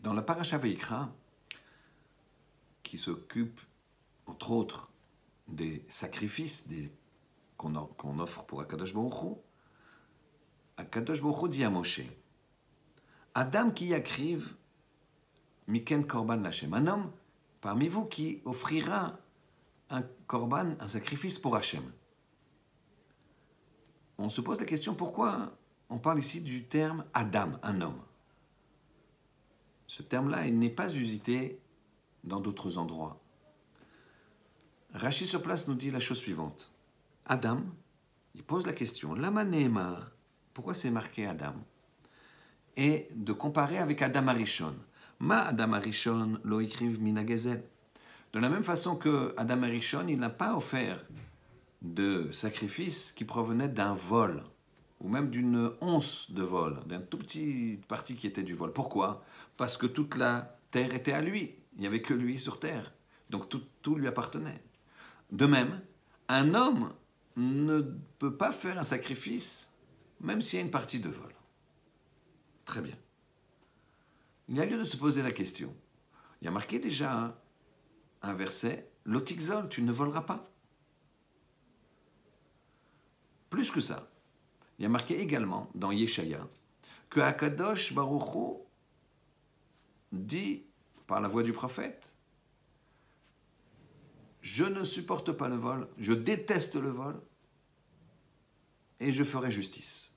Dans la Parasha Veikra, qui s'occupe, entre autres, des sacrifices qu'on offre pour Akadosh Baruch Hu dit à Moshe, Adam qui yakriv miken korban Hashem, un homme parmi vous qui offrira un korban, un sacrifice pour Hashem. On se pose la question, pourquoi on parle ici du terme Adam, un homme? Ce terme-là, il n'est pas usité dans d'autres endroits. Rashi sur place nous dit la chose suivante. Adam, il pose la question, Lama Nehemar, pourquoi c'est marqué Adam? Et de comparer avec Adam Arishon. Ma Adam Arishon lo ikriv mina gezel. De la même façon que Adam Arishon, il n'a pas offert de sacrifice qui provenait d'un vol, ou même d'une once de vol, d'une toute petite partie qui était du vol. Pourquoi? Parce que toute la terre était à lui. Il n'y avait que lui sur terre. Donc tout lui appartenait. De même, un homme ne peut pas faire un sacrifice, même s'il y a une partie de vol. Très bien. Il y a lieu de se poser la question. Il y a marqué déjà un verset, L'otixol, tu ne voleras pas. Plus que ça, il y a marqué également dans Yeshaya que Akadosh Baruch Hu dit par la voix du prophète, je ne supporte pas le vol, je déteste le vol et je ferai justice.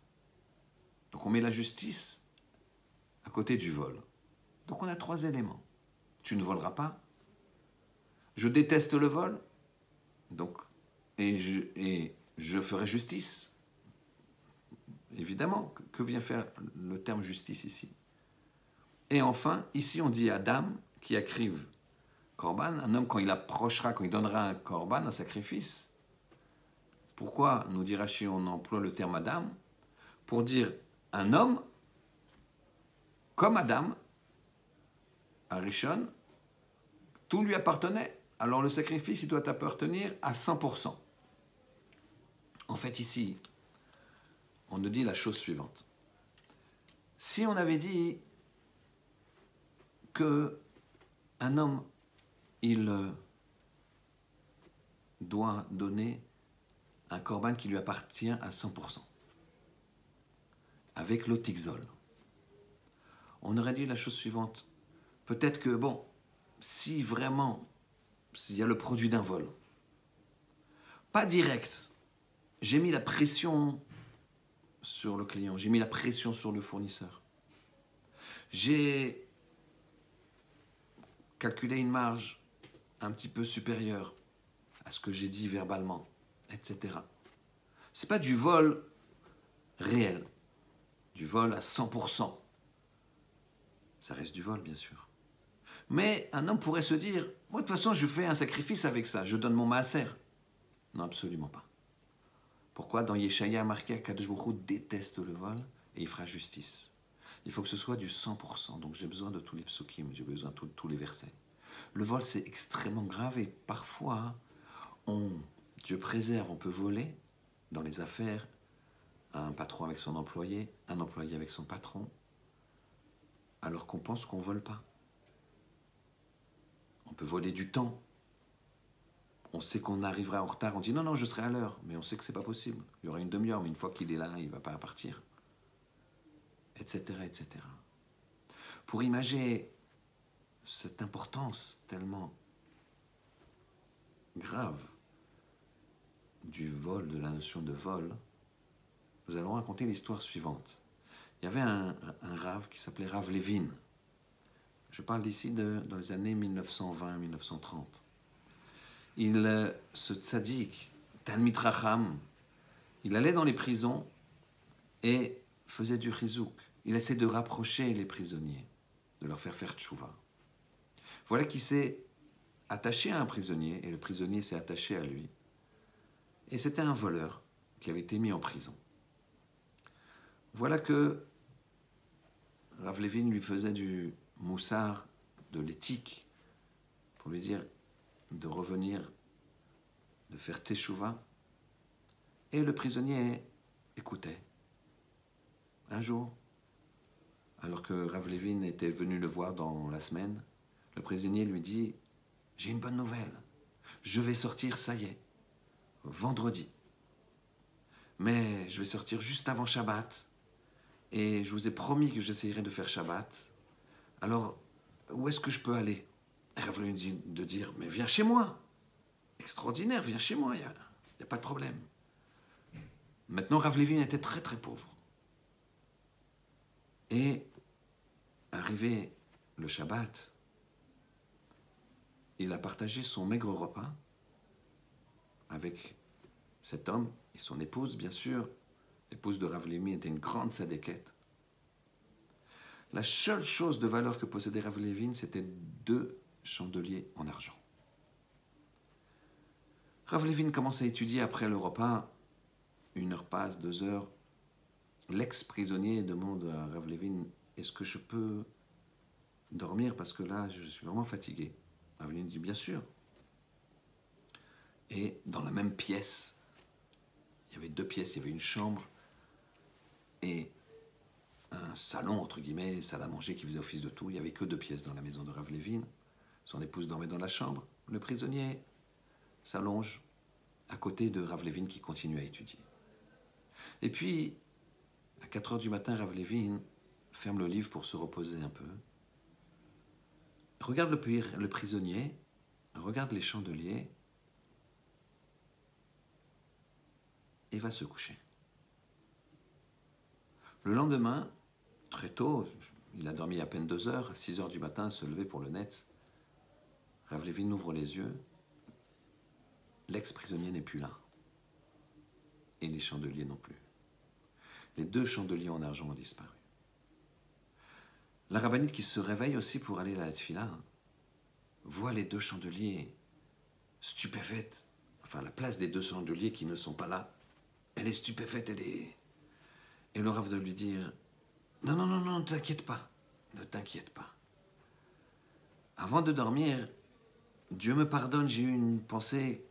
Donc on met la justice à côté du vol. Donc on a trois éléments. Tu ne voleras pas, je déteste le vol, donc, et je ferai justice. Évidemment, que vient faire le terme justice ici? Et enfin, ici on dit Adam qui akriv korban, un homme quand il approchera, quand il donnera un korban, un sacrifice. Pourquoi, nous dit Rashi, on emploie le terme Adam? Pour dire un homme comme Adam, Arishon, tout lui appartenait. Alors le sacrifice, il doit appartenir à 100%. En fait, ici, on nous dit la chose suivante. Si on avait dit qu'un homme, il doit donner un korban qui lui appartient à 100%, avec l'otixol, on aurait dit la chose suivante. Peut-être que, bon, si vraiment, s'il y a le produit d'un vol, pas direct, j'ai mis la pression sur le client, j'ai mis la pression sur le fournisseur, j'ai calculé une marge un petit peu supérieure à ce que j'ai dit verbalement, etc. Ce n'est pas du vol réel, du vol à 100%. Ça reste du vol, bien sûr. Mais un homme pourrait se dire, moi de toute façon je fais un sacrifice avec ça, je donne mon maaser. Non, absolument pas. Pourquoi dans Yeshaya marqué Akadosh Baruch Hu déteste le vol et il fera justice? Il faut que ce soit du 100%, donc j'ai besoin de tous les psukim, j'ai besoin de tous les versets. Le vol c'est extrêmement grave et parfois, Dieu préserve, on peut voler dans les affaires, un patron avec son employé, un employé avec son patron, alors qu'on pense qu'on ne vole pas. On peut voler du temps. On sait qu'on arrivera en retard, on dit non, je serai à l'heure, mais on sait que ce n'est pas possible. Il y aura une demi-heure, mais une fois qu'il est là, il ne va pas partir. Etc., etc. Pour imaginer cette importance tellement grave du vol, de la notion de vol, nous allons raconter l'histoire suivante. Il y avait un Rav qui s'appelait Rav Levin. Je parle d'ici dans les années 1920-1930. Ce tzaddik, Talmid Racham, il allait dans les prisons et faisait du chizouk. Il essayait de rapprocher les prisonniers, de leur faire tchouva. Voilà qu'il s'est attaché à un prisonnier et le prisonnier s'est attaché à lui. Et c'était un voleur qui avait été mis en prison. Voilà que Rav Levin lui faisait du moussard, de l'éthique, pour lui dire de revenir, de faire teshuva. Et le prisonnier écoutait. Un jour, alors que Rav Levin était venu le voir dans la semaine, le prisonnier lui dit « J'ai une bonne nouvelle, je vais sortir, ça y est, vendredi. Mais je vais sortir juste avant Shabbat, et je vous ai promis que j'essayerai de faire Shabbat. Alors, où est-ce que je peux aller ?» Rav Levin dit de dire « Mais viens chez moi. Extraordinaire, viens chez moi, il n'y a pas de problème. » Maintenant, Rav Levin était très très pauvre. Et arrivé le Shabbat, il a partagé son maigre repas avec cet homme et son épouse, bien sûr. L'épouse de Rav Levin était une grande sadéquette. La seule chose de valeur que possédait Rav Levin, c'était 2 chandeliers en argent. Rav Levin commence à étudier après le repas. 1 heure passe, 2 heures. L'ex-prisonnier demande à Rav Levin « Est-ce que je peux dormir parce que là, je suis vraiment fatigué ?» Rav Levin dit « Bien sûr. » Et dans la même pièce, il y avait 2 pièces, il y avait une chambre et un salon, entre guillemets, salle à manger qui faisait office de tout. Il n'y avait que 2 pièces dans la maison de Rav Levin. Son épouse dormait dans la chambre. Le prisonnier s'allonge à côté de Rav Levin qui continue à étudier. Et puis, à 4 heures du matin, Rav Levin ferme le livre pour se reposer un peu. Regarde le prisonnier, regarde les chandeliers et va se coucher. Le lendemain, très tôt, il a dormi à peine 2 heures, à 6 heures du matin, se lever pour le net. Rav Levin ouvre les yeux. L'ex-prisonnier n'est plus là. Et les chandeliers non plus. Les 2 chandeliers en argent ont disparu. La rabbinite qui se réveille aussi pour aller à la tefila voit les 2 chandeliers stupéfaite. Enfin, la place des 2 chandeliers qui ne sont pas là. Elle est stupéfaite, Et le Rav doit lui dire « Non, non, non, non, ne t'inquiète pas. Ne t'inquiète pas. Avant de dormir, Dieu me pardonne, j'ai eu une pensée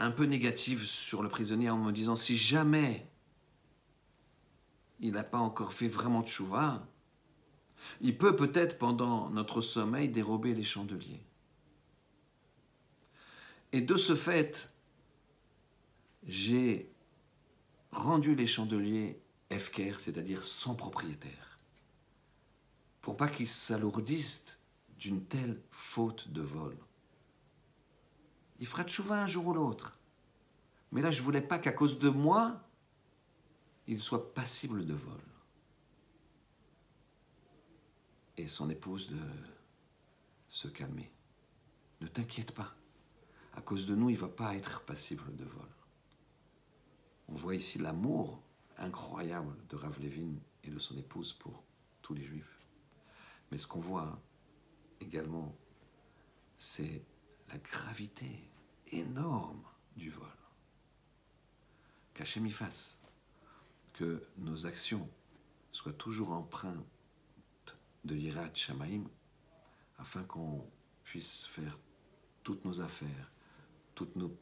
un peu négative sur le prisonnier en me disant si jamais il n'a pas encore fait vraiment tchouva, il peut peut-être pendant notre sommeil dérober les chandeliers. Et de ce fait, j'ai rendu les chandeliers efker, c'est-à-dire sans propriétaire, pour pas qu'ils s'alourdissent d'une telle faute de vol. Il fera tchouva un jour ou l'autre. Mais là, je ne voulais pas qu'à cause de moi, il soit passible de vol. Et son épouse de se calmer. Ne t'inquiète pas. À cause de nous, il ne va pas être passible de vol. On voit ici l'amour incroyable de Rav Levin et de son épouse pour tous les Juifs. Mais ce qu'on voit également, c'est la gravité énorme du vol. Qu'Hachem y fasse, que nos actions soient toujours empreintes de Yirat Shamaim, afin qu'on puisse faire toutes nos affaires, toutes nos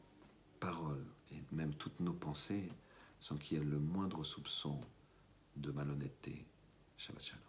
paroles et même toutes nos pensées sans qu'il y ait le moindre soupçon de malhonnêteté. Shabbat Shalom.